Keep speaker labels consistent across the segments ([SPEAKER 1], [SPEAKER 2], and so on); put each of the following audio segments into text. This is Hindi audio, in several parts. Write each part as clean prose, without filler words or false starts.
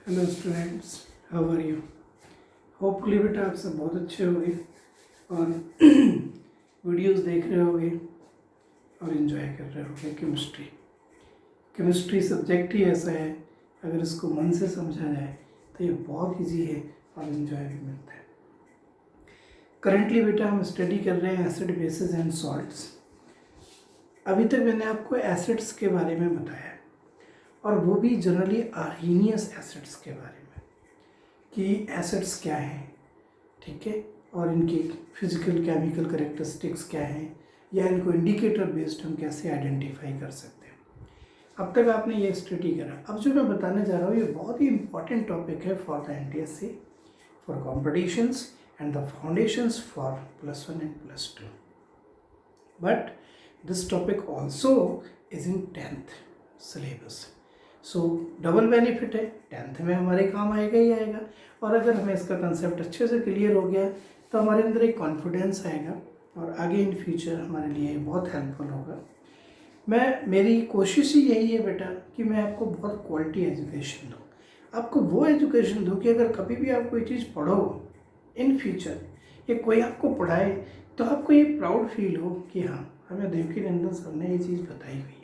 [SPEAKER 1] Hello students, how are you. Hopefully बेटा आप सब बहुत अच्छे होंगे और वीडियोस देख रहे होंगे और इन्जॉय कर रहे होंगे। केमिस्ट्री सब्जेक्ट ही ऐसा है, अगर इसको मन से समझा जाए तो ये बहुत इजी है और इन्जॉय भी मिलता है। करंटली बेटा हम स्टडी कर रहे हैं एसिड बेसिस एंड सॉल्ट्स। अभी तक मैंने आपको एसिड्स के बारे में बताया और वो भी जनरली आर्हीनियस एसिड्स के बारे में कि एसिड्स क्या हैं, ठीक है, और इनकी फिजिकल केमिकल करेक्टरिस्टिक्स क्या हैं या इनको इंडिकेटर बेस्ड हम कैसे आइडेंटिफाई कर सकते हैं। अब तक आपने ये स्टडी करा। अब जो मैं बताने जा रहा हूँ ये बहुत ही इंपॉर्टेंट टॉपिक है for the NTSC, for competitions and the foundations for +1 and +2। But this topic also is in 10th syllabus. So double benefit है, 10th में हमारे काम आएगा ही आएगा। और अगर हमें इसका कंसेप्ट अच्छे से क्लियर हो गया तो हमारे अंदर एक कॉन्फिडेंस आएगा और आगे इन फ्यूचर हमारे लिए बहुत हेल्पफुल होगा। मेरी कोशिश ही यही है बेटा कि मैं आपको बहुत क्वालिटी एजुकेशन दूँ, आपको वो एजुकेशन दूँ कि अगर कभी भी आप कोई चीज़ पढ़ो इन फ्यूचर या कोई आपको पढ़ाए तो आपको ये प्राउड फील हो कि हाँ, हमें देवकीनंदन सर ने ये चीज़ बताई हुई है।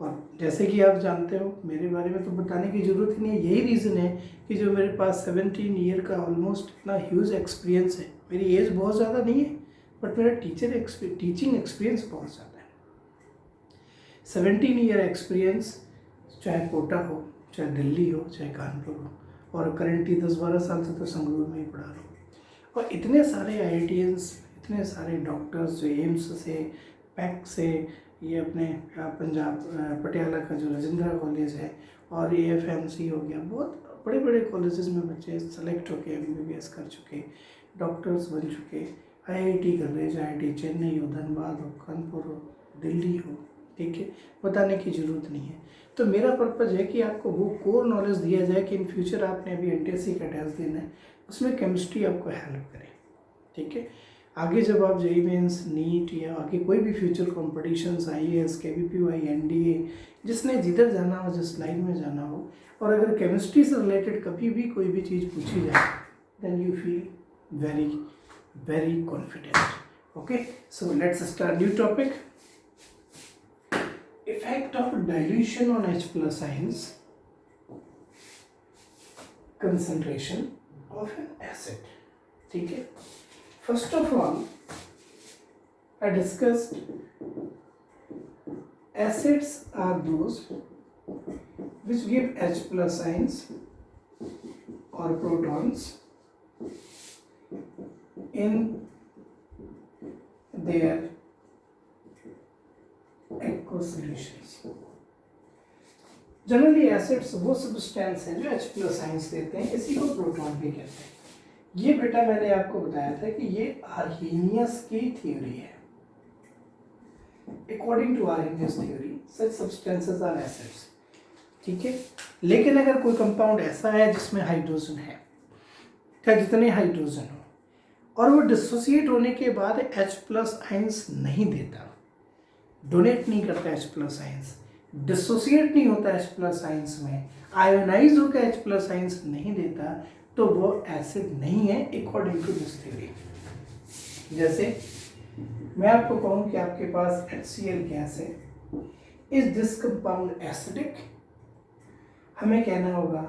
[SPEAKER 1] और जैसे कि आप जानते हो, मेरे बारे में तो बताने की ज़रूरत ही नहीं है। यही रीज़न है कि जो मेरे पास 17 ईयर का ऑलमोस्ट इतना ह्यूज एक्सपीरियंस है। मेरी एज बहुत ज़्यादा नहीं है बट मेरा टीचिंग एक्सपीरियंस बहुत ज़्यादा है। 17 ईयर एक्सपीरियंस, चाहे कोटा हो, चाहे दिल्ली हो, चाहे कानपुर हो, और करेंटली 10-12 साल से तो संगरूर में ही पढ़ा रहा हूँ। और इतने सारे IITians, इतने सारे डॉक्टर्स जो एम्स से, पैक से, ये अपने पंजाब पटियाला का जो राजेंद्रा कॉलेज है, और AFMC हो गया, बहुत बड़े बड़े कॉलेजेस में बच्चे सेलेक्ट होके MBBS कर चुके, डॉक्टर्स बन चुके, IIT कर रहे, चाहे IIT चेन्नई हो, धनबाद हो, कानपुर हो, दिल्ली हो, ठीक है, बताने की ज़रूरत नहीं है। तो मेरा पर्पज़ है कि आपको वो कोर नॉलेज दिया जाए कि इन फ्यूचर आपने अभी NTSC का टेस्ट देना है, उसमें केमिस्ट्री आपको हेल्प करे, ठीक है। आगे जब आप JEE मेंस, नीट या आगे कोई भी future competitions, IAS, KVPY, NDA, जिसने जिधर जाना हो, जिस लाइन में जाना हो, और अगर केमिस्ट्री से रिलेटेड कभी भी कोई भी चीज़ पूछी जाए then you feel very very confident. Okay, so let's start new topic. Effect of dilution on H+ ions, concentration of an acid, ठीक है। First of all, I discussed acids are those which give H+ ions or protons in their aqueous solutions. Generally acids वो सब्सटेंस हैं जो H+ आयंस देते हैं, इसी को प्रोटॉन भी कहते हैं। ये बेटा मैंने आपको बताया था कि ये आर्हीनियस की थ्योरी है। According to Arrhenius theory such substances are acids, ठीक है। लेकिन अगर कोई कंपाउंड ऐसा है जिसमें हाइड्रोजन है, चाहे जितने हाइड्रोजन हो, और वो डिसोसिएट होने के बाद H+ आयंस नहीं देता, डोनेट नहीं करता H+ आयंस, डिसोसिएट नहीं होता H+ आयंस में, आयोनाइज होकर H+ आयंस नहीं देता, तो वो एसिड नहीं है अकॉर्डिंग टू दिस थ्योरी। जैसे मैं आपको कहूँ कि आपके पास HCl गैस है, इज दिस कंपाउंड एसिडिक, हमें कहना होगा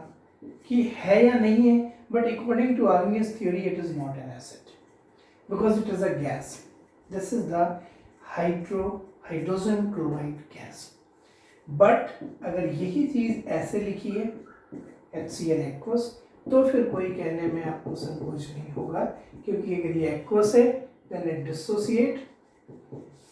[SPEAKER 1] कि है या नहीं है, but according to Arrhenius theory it is not an acid because it is a gas. This is the hydrogen chloride gas. But अगर यही चीज ऐसे लिखी है HCl एक्वस, तो फिर कोई कहने में आपको संकोच नहीं होगा, क्योंकि अगर ये एक्वस है then it dissociate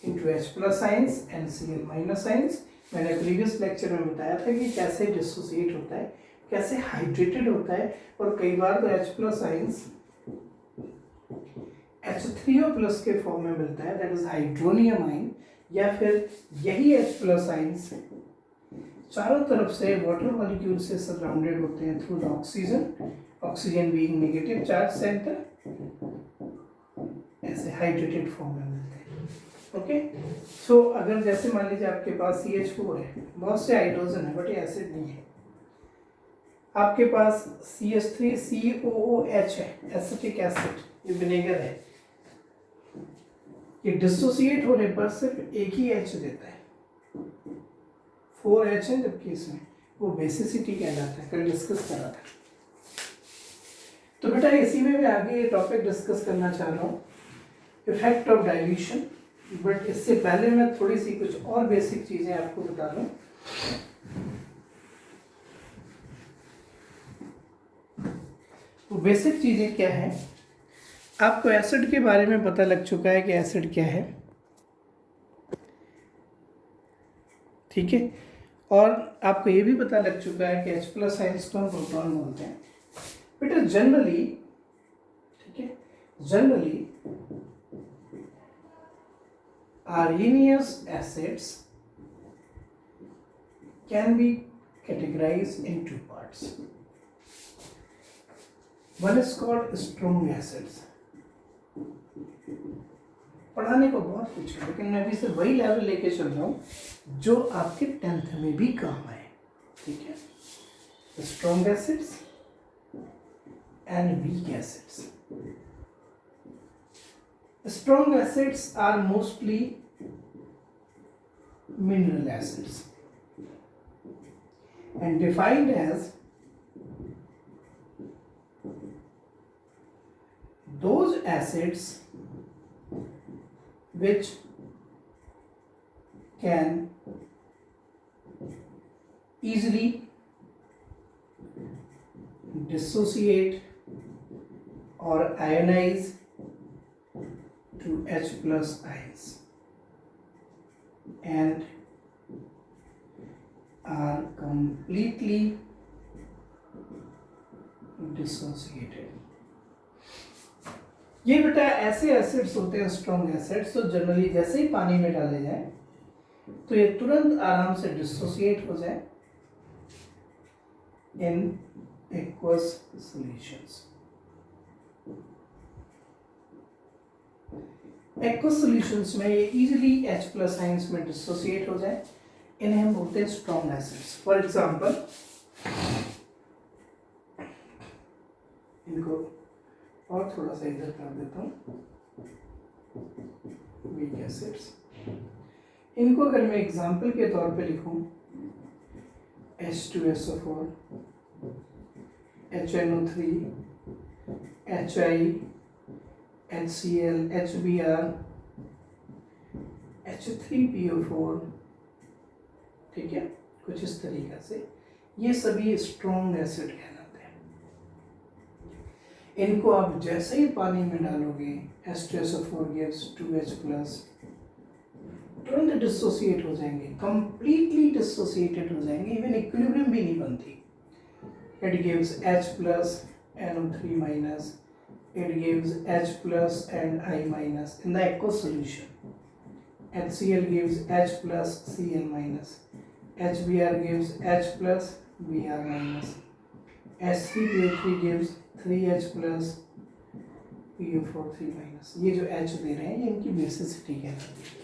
[SPEAKER 1] into H+ ions and Cl- ions. मैंने प्रीवियस लेक्चर में बताया था कि कैसे डिसोसिएट होता है, कैसे हाइड्रेटेड होता है, और कई बार तो H+ आयंस H3O+ के फॉर्म में मिलता है, दैट इज हाइड्रोनियम आयन, या फिर यही H+ आयंस चारों तरफ से वाटर मॉलिक्यूल से सराउंडेड होते हैं through the oxygen being negative charge centre, ऐसे हाइड्रेटेड फॉर्म में मिलते हैं। ओके, सो अगर जैसे मान लीजिए आपके पास CH4 है, बहुत से हाइड्रोजन है बट ये एसिड नहीं है, आपके पास CH3COOH है, एसिटिक एसिड, ये विनेगर है, ये डिसोसिएट होने पर सिर्फ एक ही H देता है, 4H है, जबकि इसमें वो बेसिसिटी कहलाता है, कल डिस्कस करा था। तो बेटा इसी में मैं आगे ये टॉपिक डिस्कस करना चाह रहा हूँ, इफेक्ट ऑफ डाइल्यूशन। बट इससे पहले मैं थोड़ी सी कुछ और बेसिक चीज़ें आपको बता दूँ। तो बेसिक चीज़ें क्या है, आपको एसिड के बारे में पता लग चुका है कि एसिड क्या है, ठीक है, और आपको ये भी पता लग चुका है कि H+ आयंस को हम प्रोटॉन बोलते हैं। बेटा जनरली, ठीक है, generally Arrhenius acids can be categorized in two parts. One is called strong acids. पढ़ाने को बहुत कुछ है, लेकिन मैं अभी से वही लेवल लेके चल रहा हूँ जो आपके 10th में भी काम आए, ठीक है। Strong acids and weak acids. Strong acids are mostly mineral acids and defined as those acids which can easily dissociate or ionize to H+ ions and are completely dissociated. ये बेटा ऐसे एसिड्स होते हैं, स्ट्रॉन्ग एसिड्स, तो जनरली जैसे ही पानी में डाले जाए तो ये तुरंत आराम से डिसोसिएट हो जाए in aqueous solutions. Aqueous solutions में ये इजीली H+ आयंस में डिसोसिएट हो जाए, इन्हें हम बोलते हैं स्ट्रॉन्ग एसिड्स। फॉर एग्जांपल इनको और थोड़ा सा इधर कर देता हूँ, वीक एसिड्स। इनको अगर मैं एग्जांपल के तौर पे लिखूँ, H2SO4, HNO3, HI, HCl, HBr, H3PO4, ठीक है, कुछ इस तरीके से ये सभी स्ट्रॉन्ग एसिड कहलाते हैं। इनको आप जैसे ही पानी में डालोगे, H2SO4 gives 2H+, तुरंत डिसोसिएट हो जाएंगे, कंप्लीटली डिसोसिएटेड हो जाएंगे, इवन इक्विलिब्रियम भी नहीं बनती। It gives H+ NO3-, it gives H+ and I- in the aqueous solution. HCl gives H+ Cl-, HBr gives H+ Br-, H3PO3 gives 3H+ PO4 3-। ये जो H दे रहे हैं ये इनकी बेसिसिटी कहलाती है।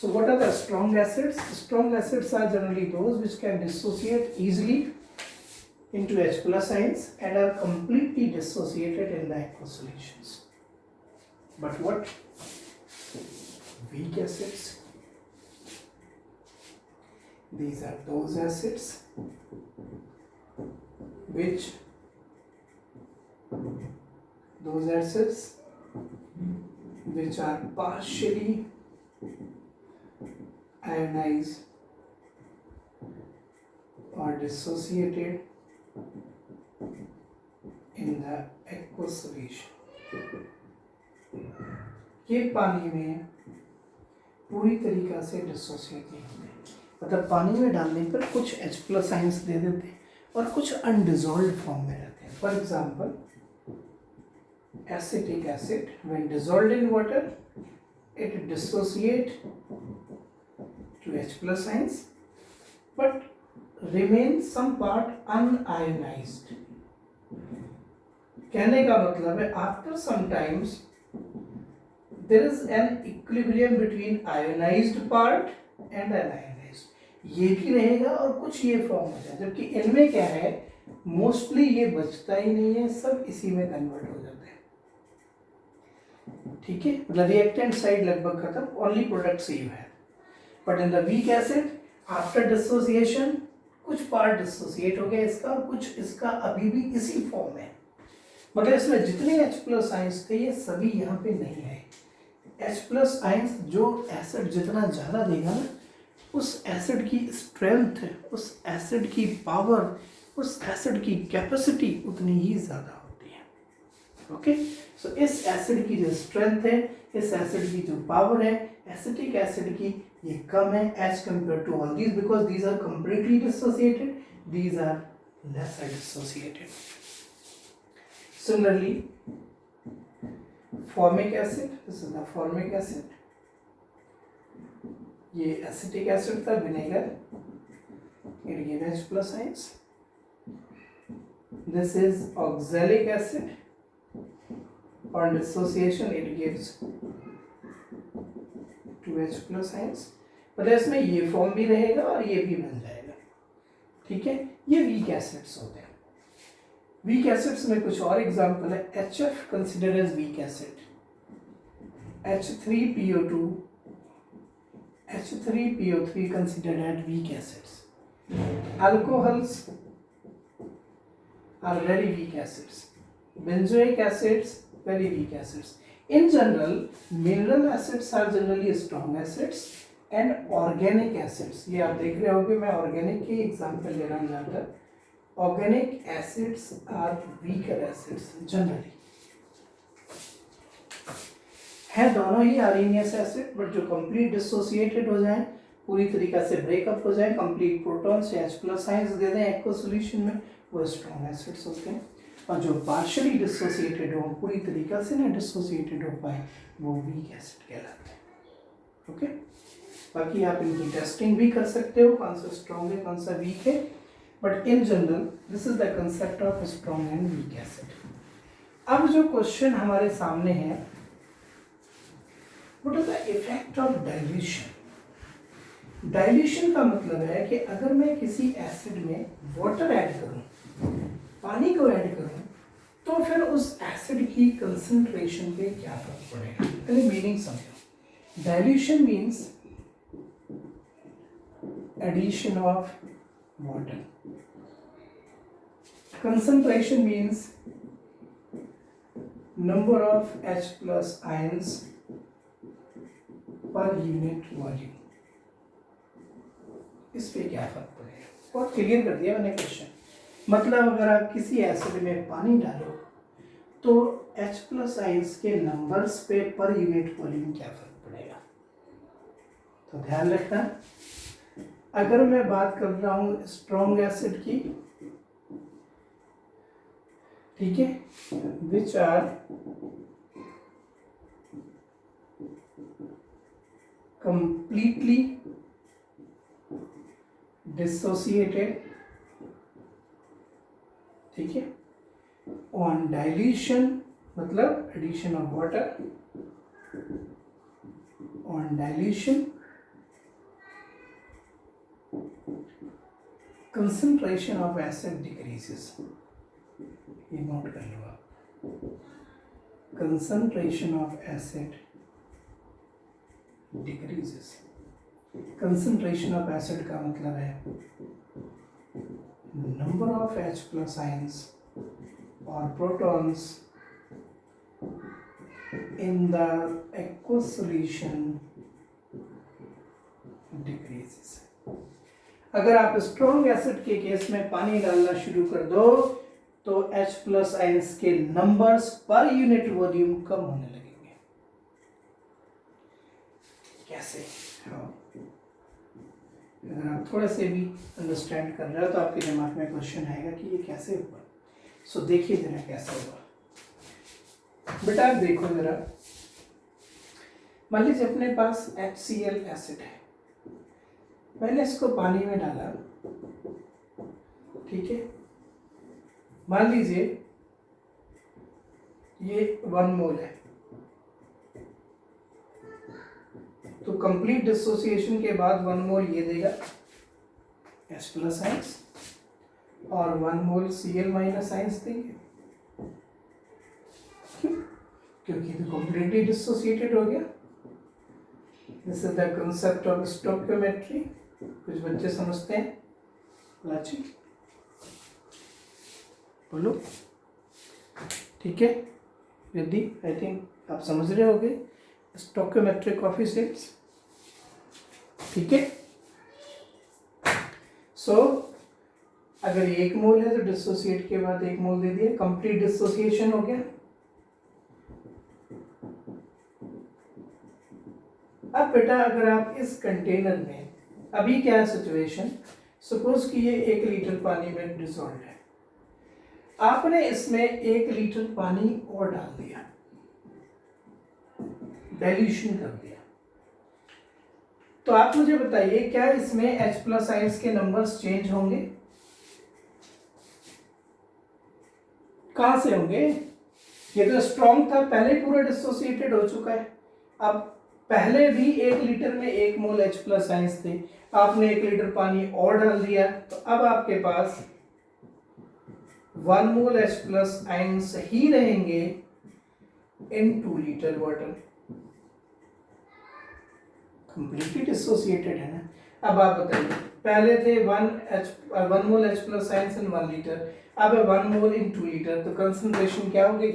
[SPEAKER 1] So what are the strong acids? Strong acids are generally those which can dissociate easily into H+ ions and are completely dissociated in the aqueous solutions. But what? Weak acids. These are those acids which are partially ionized or dissociated in the aqueous solution. ये पानी में पूरी तरीका से डिसोसिएट नहीं होते, मतलब पानी में डालने पर कुछ H+ आयंस दे देते हैं और कुछ अनडिजॉल्व्ड फॉर्म में रहते हैं। For example acetic acid, when dissolved in water, it dissociate to H+ ions, but remains some part unionized. कहने का मतलब है after some times there is an equilibrium between ionized part and unionized. ये भी रहेगा और कुछ ये फॉर्म हो जाए, जबकि इनमें क्या है, मोस्टली ये बचता ही नहीं है, सब इसी में कन्वर्ट हो जाते हैं, ठीक है। मतलब रिएक्टेंट साइड लगभग खत्म, ओनली प्रोडक्ट सेव है। But in the weak acid after dissociation कुछ पार्ट डिसोसिएट हो गया इसका, और कुछ इसका अभी भी इसी फॉर्म में, मतलब इसमें जितने H+ आयंस थे ये सभी यहाँ पे नहीं है। H+ आयंस जो एसिड जितना ज़्यादा देगा ना, उस एसिड की स्ट्रेंथ, उस एसिड की पावर, उस एसिड की कैपेसिटी उतनी ही ज़्यादा होती है। ओके, सो इस एसिड की जो स्ट्रेंथ है, इस एसिड की जो पावर है एसिटिक एसिड की, ये कम है as compare to all these, because these are completely dissociated, these are lesser dissociated. Similarly, formic acid, this is the formic acid, ये एसिटिक एसिड था, vinegar, it gave H+ ions. This is oxalic acid, on dissociation it gives 2 H+ ions, मतलब इसमें ये फॉर्म भी रहेगा और ये भी बन जाएगा, ठीक है। ये वीक एसिड्स होते हैं। वीक एसिड्स में कुछ और एग्जांपल है। HF consider as weak acid, H3PO2, H3PO3 considered as weak acids. Alcohols are very weak acids. Benzoic acids very weak acids. In general, mineral acids are generally strong acids and organic acids. ये आप देख रहे होंगे, मैं organic की एग्जांपल ले रहा हूँ ज़्यादा। Organic acids are weaker acids generally. है दोनों ही अरेनियस एसिड, बट जो कंप्लीट डिसोसिएटेड हो जाए, पूरी तरीका से ब्रेकअप हो जाए, कंप्लीट प्रोटॉन से H+ आयंस दे दें एक्व सॉल्यूशन में, वो स्ट्रॉन्ग एसिड्स होते हैं। और जो पार्शियली डिसोसिएटेड हो, पूरी तरीका से ना डिसोसिएटेड हो पाए, वो वीक एसिड कहलाते हैं। ओके, बाकी आप इनकी टेस्टिंग भी कर सकते हो, कौन सा स्ट्रॉन्ग है कौन सा वीक है, but in general this is the concept of strong and weak acid. अब जो क्वेश्चन हमारे सामने है, what is the effect of dilution. Dilution का मतलब है कि अगर मैं किसी एसिड में वाटर ऐड करूं, पानी को ऐड करूं, तो फिर उस एसिड की कंसंट्रेशन पे क्या फर्क पड़ेगा। पहले मीनिंग समझो। Dilution means addition of water, concentration means number of H+ ions per unit volume। इस पे क्या फर्क पड़ेगा, बहुत क्लियर कर दिया मैंने क्वेश्चन। मतलब अगर आप किसी एसिड में पानी डालो तो H+ आयंस के नंबर्स पे पर यूनिट वॉल्यूम क्या फर्क पड़ेगा। तो ध्यान रखना, अगर मैं बात कर रहा हूँ स्ट्रॉन्ग एसिड की, ठीक है, विच आर कंप्लीटली डिसोसिएटेड, ठीक है, ऑन डाइल्यूशन मतलब addition of water, on dilution concentration of acid decreases. ये नोट कर लो आप, concentration of acid decreases. Concentration of acid का मतलब है नंबर ऑफ H+ आयंस और protons in the aqueous solution decreases. अगर आप स्ट्रॉन्ग एसिड के केस में पानी डालना शुरू कर दो तो H+ आयंस के नंबर्स पर यूनिट वॉल्यूम कम होने लगेंगे। कैसे? अगर आप थोड़ा से भी अंडरस्टैंड कर रहे हो तो आपके दिमाग में क्वेश्चन आएगा कि ये कैसे हुआ। सो देखिए जरा कैसे हुआ। बेटा आप देखो जरा, मान लीजिए अपने पास HCl एसिड है, मैंने इसको पानी में डाला, ठीक है, मान लीजिए ये 1 मोल है, तो कंप्लीट डिसोसिएशन के बाद 1 मोल ये देगा H+ आयंस, और 1 मोल Cl माइनस आइंस देंगे। क्यों? क्योंकि तो कम्प्लीटली डिसोसिएटेड हो गया। This is the concept of stoichiometry. कुछ बच्चे समझते हैं? राची बोलो। ठीक है यदि आई थिंक आप समझ रहे होगे स्टोइकियोमेट्रिक कोएफिशिएंट्स। ठीक है सो अगर 1 मोल है तो डिसोसिएट के बाद 1 मोल दे दिया, कंप्लीट डिसोसिएशन हो गया। अब बेटा अगर आप इस कंटेनर में, अभी क्या है सिचुएशन, सपोज कि ये 1 लीटर पानी में डिसॉल्व है, आपने इसमें 1 लीटर पानी और डाल दिया, डाइल्यूशन कर दिया, तो आप मुझे बताइए क्या इसमें H+ आयंस के नंबर्स चेंज होंगे? कहां से होंगे? ये तो स्ट्रॉन्ग था, पहले पूरा डिसोसिएटेड हो चुका है। अब पहले भी 1 लीटर में 1 मोल H+ आयंस थे, आपने 1 लीटर पानी और डाल दिया, तो अब आपके पास 1 मोल H+ आयंस ही रहेंगे इन 2 लीटर वाटर। कंप्लीटली डिसोसिएटेड है ना। अब आप बताइए, पहले थे 1 मोल H+ आयंस इन 1 लीटर, अब है 1 मोल इन 2 लीटर, तो कंसंट्रेशन क्या होगी?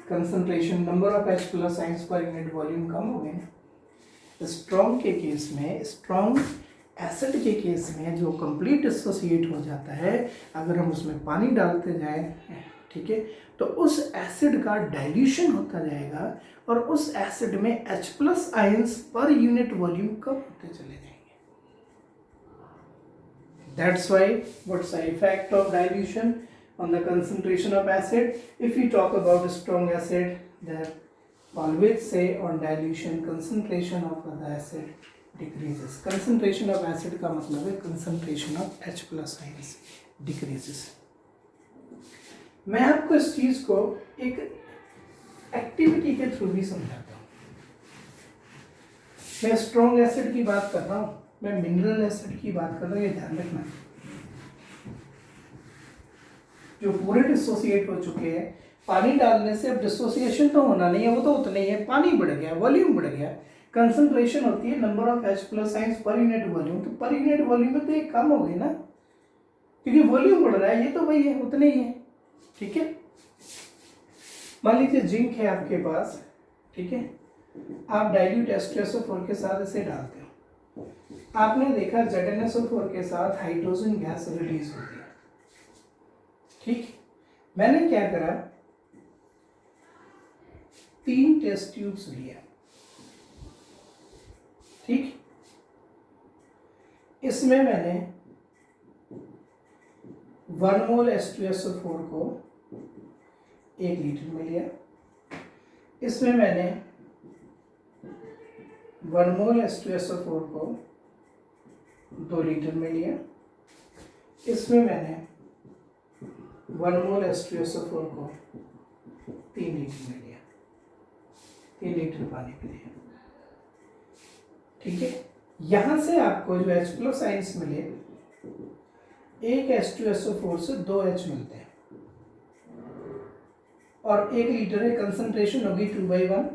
[SPEAKER 1] Concentration number of H+ ions per unit volume कम हो गए ना। स्ट्रॉन्ग के केस में, स्ट्रॉन्ग एसिड के केस में जो कंप्लीट डिसोसिएट हो जाता है, अगर हम उसमें पानी डालते जाएं, ठीक है, तो उस एसिड का डाइल्यूशन होता जाएगा और उस एसिड में H+ ions per unit volume कम होते चले जाएंगे। That's why what's the effect of dilution on the concentration of acid? If we talk about strong acid, then always say on dilution concentration of the acid decreases. Concentration of acid का मतलब है concentration of H+ ions decreases. मैं आपको इस चीज को एक एक्टिविटी के थ्रू भी समझाता हूँ। मैं स्ट्रॉन्ग एसिड की बात कर रहा हूँ, मैं मिनरल एसिड की बात कर रहा हूँ, ये ध्यान रखना। जो पूरे डिसोसिएट हो चुके हैं, पानी डालने से अब डिसोसिएशन तो होना नहीं है, वो तो उतना ही है, पानी बढ़ गया, वॉल्यूम बढ़ गया, कंसंट्रेशन होती है number of H+ ions per unit volume, तो पर यूनिट वॉल्यूम में तो ये कम हो गई ना, क्योंकि वॉल्यूम बढ़ रहा है, ये तो वही है, उतने ही है। ठीक है, मान लीजिए जिंक है आपके पास, ठीक है, आप डाइल्यूट H2SO4 के साथ इसे डालते हो, आपने देखा ZnSO4 के साथ हाइड्रोजन गैस रिलीज होती है। ठीक, मैंने क्या करा, 3 टेस्ट ट्यूब्स लिया, ठीक, इसमें मैंने 1 मोल H2SO4 को 1 लीटर में लिया, इसमें मैंने 1 मोल H2SO4 को 2 लीटर में लिया, इसमें मैंने 1 मोल H2SO4 को 3 लीटर में लिया, 3 लीटर पानी में लिया। ठीक है, यहां से आपको जो H+ आयंस मिले, एक H2SO4 से 2 H मिलते हैं, और 1 लीटर है, कंसंट्रेशन होगी 2/1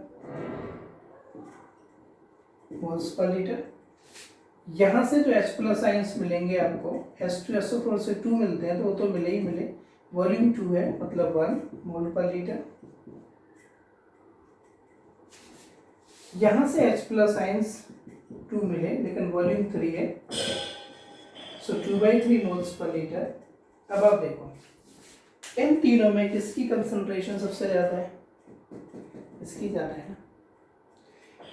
[SPEAKER 1] मोल्स पर लीटर। यहां से जो H+ आयंस मिलेंगे आपको, H2SO4 से 2 मिलते हैं, तो वो तो मिले ही मिले, वॉल्यूम 2 है, मतलब 1 मोल पर लीटर। यहां से H+ आयंस 2 मिले, लेकिन वॉल्यूम 3 है, सो 2/3 मोल्स पर लीटर। अब आप देखो, इन तीनों में किसकी कंसंट्रेशन सबसे ज्यादा है? इसकी ज्यादा है ना।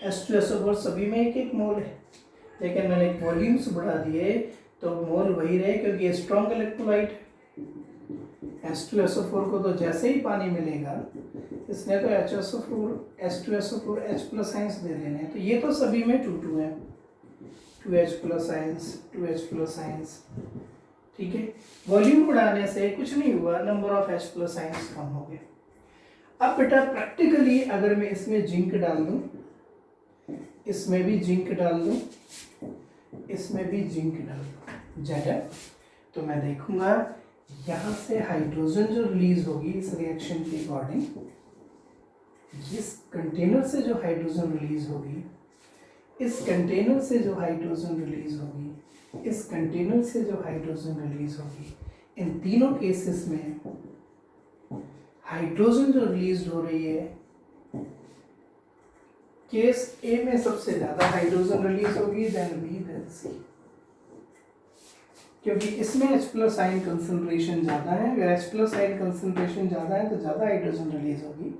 [SPEAKER 1] H2SO4 सभी में 1-1 मोल है, लेकिन मैंने वॉल्यूम्स बढ़ा दिए तो मोल वही रहे, क्योंकि ये स्ट्रॉन्ग इलेक्ट्रोलाइट है। H2SO4 को तो जैसे ही पानी मिलेगा, इसने तो H2SO4 H+ आयंस दे देने हैं, तो ये तो सभी में 2-2 है, 2H+ आयंस, 2H+ आयंस। ठीक है, वॉल्यूम बढ़ाने से कुछ नहीं हुआ, नंबर ऑफ H+ आयंस कम हो गए। अब बेटा प्रैक्टिकली अगर मैं इसमें जिंक डाल दूं, इसमें भी जिंक डाल दूं, इसमें भी जिंक डाल दूं, Zn, तो मैं देखूंगा यहाँ से हाइड्रोजन जो रिलीज होगी इस रिएक्शन के अकॉर्डिंग, इस कंटेनर से जो हाइड्रोजन रिलीज होगी, इस कंटेनर से जो हाइड्रोजन रिलीज होगी, इस कंटेनर से जो हाइड्रोजन रिलीज होगी, इन तीनों केसेस में हाइड्रोजन जो रिलीज हो रही है, केस ए में सबसे ज्यादा हाइड्रोजन रिलीज होगी, देन बी, देन सी, क्योंकि इसमें H+ आयन कंसंट्रेशन ज्यादा है। अगर H+ आयन कंसंट्रेशन ज्यादा है तो ज्यादा हाइड्रोजन रिलीज होगी,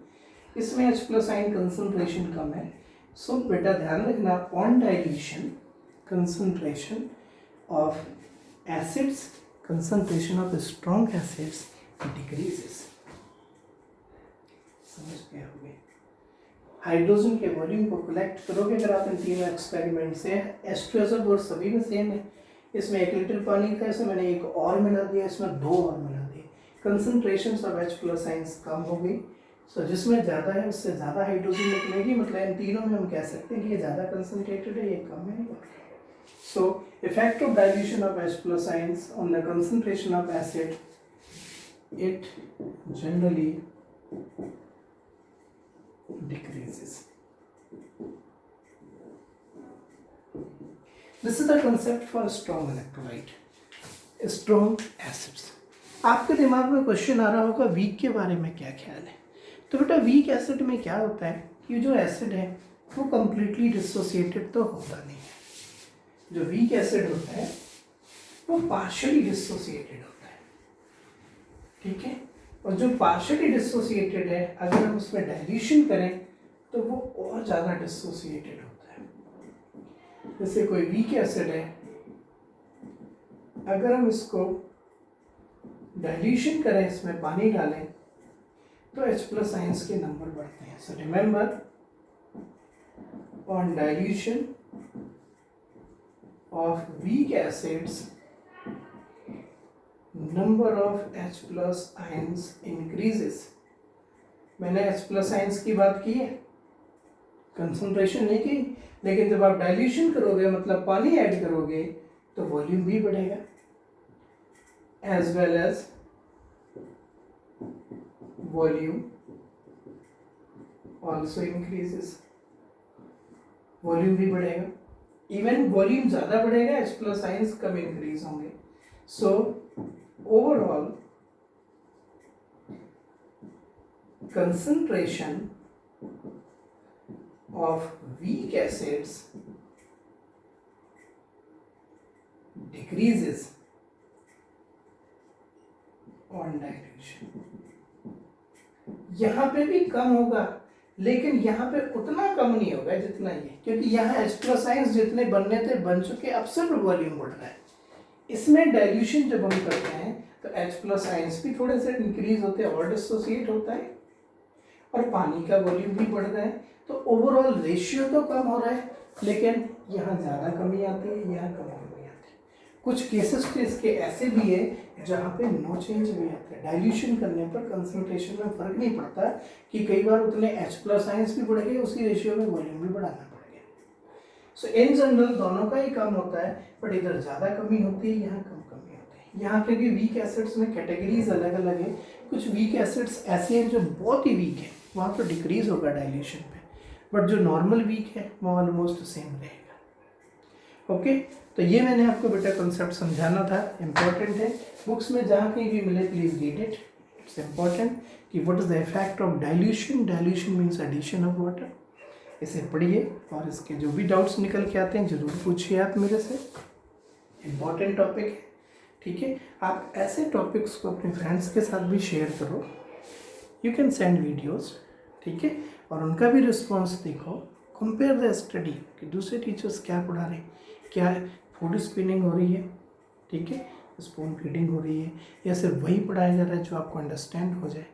[SPEAKER 1] इसमें H+ आयन कंसंट्रेशन कम है। सो बेटा ध्यान रखना, on dilution concentration of acids, concentration of strong acids decreases. समझ गए होंगे। हाइड्रोजन के वॉल्यूम को कलेक्ट करोगे अगर आप इन तीनों एक्सपेरिमेंट से, H2SO और सभी में सेम है। इसमें 1 लीटर पानी था, इसमें मैंने 1 और मिला दिया, इसमें 2 और मिला दिए, कंसंट्रेशन ऑफ H+ आयंस कम हो गई। सो जिसमें ज़्यादा है उससे ज़्यादा हाइड्रोजन निकलेगी, मतलब इन तीनों में हम कह सकते हैं कि ये ज़्यादा कंसंट्रेटेड है, ये कम है। So effect of dilution of H+ ions on the concentration of acid, it generally decreases. This is the concept for strong electrolyte, strong acids. आपके दिमाग में क्वेश्चन आ रहा होगा वीक के बारे में क्या ख्याल है। तो बेटा वीक एसिड में क्या होता है कि जो एसिड है वो कंप्लीटली डिसोसिएटेड तो होता नहीं है। जो वीक एसिड होता है वो पार्शियली डिसोसिएटेड होता है, ठीक है। और जो पार्शियली डिसोसिएटेड है अगर हम उसमें डाइल्यूशन करें तो वो और ज़्यादा डिसोसिएटेड होता है। जैसे कोई वीक एसिड है, अगर हम इसको डाइल्यूशन करें, इसमें पानी डालें तो H+ आयंस के नंबर बढ़ते हैं। So remember, on dilution of weak acids number of H+ ions increases. मैंने H+ आयंस की बात की है, कंसंट्रेशन नहीं की, लेकिन जब आप डाइल्यूशन करोगे मतलब पानी ऐड करोगे तो वॉल्यूम भी बढ़ेगा, as well as volume also increases. Volume भी बढ़ेगा, इवन वॉल्यूम ज्यादा बढ़ेगा, H+ आयंस कम इंक्रीज होंगे। सो overall concentration of weak acids decreases on dilution। यहाँ पे भी कम होगा, लेकिन यहाँ पे उतना कम नहीं होगा जितना ये, क्योंकि यहाँ H+ आयंस जितने बनने थे बन चुके, अब सिर्फ वॉल्यूम बढ़ रहा है। इसमें डाइल्यूशन जब हम करते हैं तो H+ आयंस भी थोड़े से इंक्रीज होते हैं और डिसोसिएट होता है, और पानी का वॉल्यूम भी बढ़ रहा है। तो ओवरऑल रेशियो तो कम हो रहा है, लेकिन यहाँ ज़्यादा कमी आती है, यहाँ कम कमी आती है। कुछ केसेस तो इसके ऐसे भी है जहाँ पे नो चेंज भी आता है। डाइल्यूशन करने पर कंसंट्रेशन में फर्क नहीं पड़ता कि कई बार उतने H+ आयंस भी बढ़ गए, उसी रेशियो में वॉल्यूम भी बढ़ाना पड़ेगा। सो इन जनरल दोनों का ही कम होता है, बट इधर ज़्यादा कमी होती है, यहाँ कम कमी होती है। यहाँ क्योंकि वीक एसिड्स में कैटेगरीज अलग अलग है, कुछ वीक एसिड्स ऐसे हैं जो बहुत ही वीक है, वहाँ तो डिक्रीज होगा डाइल्यूशन पे, बट जो नॉर्मल वीक है वो ऑलमोस्ट सेम रहेगा। ओके, तो ये मैंने आपको बेटा कंसेप्ट समझाना था, इम्पोर्टेंट है। बुक्स में जहाँ कहीं भी मिले please read it, it's important कि what is the effect of dilution. Dilution means addition of water. इसे पढ़िए और इसके जो भी डाउट्स निकल के आते हैं जरूर पूछिए आप मेरे से, इम्पॉर्टेंट टॉपिक है, ठीक है। आप ऐसे टॉपिक्स को अपने फ्रेंड्स के साथ भी शेयर करो, यू कैन सेंड वीडियोस, ठीक है, और उनका भी रिस्पॉन्स देखो, कंपेयर द स्टडी कि दूसरे टीचर्स क्या पढ़ा रहे हैं, क्या फूड स्पिनिंग हो रही है, ठीक है, स्पून फीडिंग हो रही है, या सिर्फ वही पढ़ाया जा रहा है जो आपको अंडरस्टैंड हो जाए,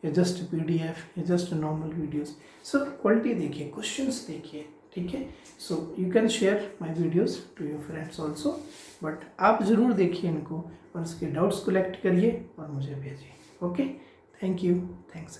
[SPEAKER 1] या जस्ट PDF या just normal videos. So quality देखिए, क्वेश्चंस देखिए, ठीक है। So you can share my videos to your friends also, but आप ज़रूर देखिए इनको और उसके डाउट्स कलेक्ट करिए और मुझे भेजिए। Okay, thank you, thanks.